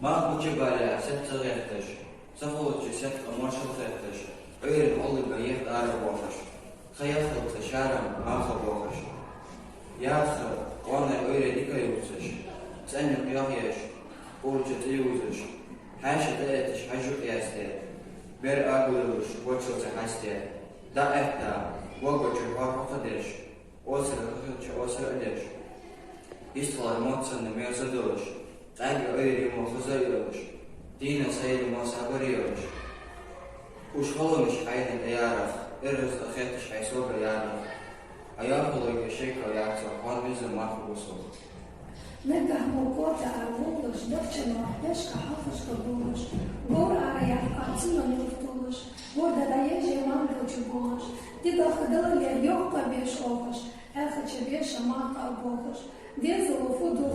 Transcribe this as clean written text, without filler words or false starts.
Mahmutçu bari septör yaktaş. Safolutçu septör marşal yaktaş. Öğren olup yet arı boğaş. Hayatlıkta şaram ahı boğaş. Yahı ona öyle dikkat yoksaş. Senlik yahyş. Burcu tıyuzaş. Her şeyde etiş hacuk yazdı. Bir ağırlış boçulsa hastı. Da ehta. Vogoçu vakıfı deş. O sıra hıhıçı o sıra deş. İstilar motsanda mevzadılış. Belki öğrimi hızırılış. Dine sayılma sabırıyılış. Uşholumuş aydan eyaraf. Irız ıkhetiş aysoga yaraf. Ayakologi şekla yaksa hanvizi mahvusu. Negah mokota arvuluş, dövçeno ahyaşka hafışka buluş. Gora arayak atsına nurtuluş. Burada da yeşe mangoçu buluş. Diga hıdılıya yok ka beş okuş. Elhaçı beşe manka bokuş. Dezulu fudu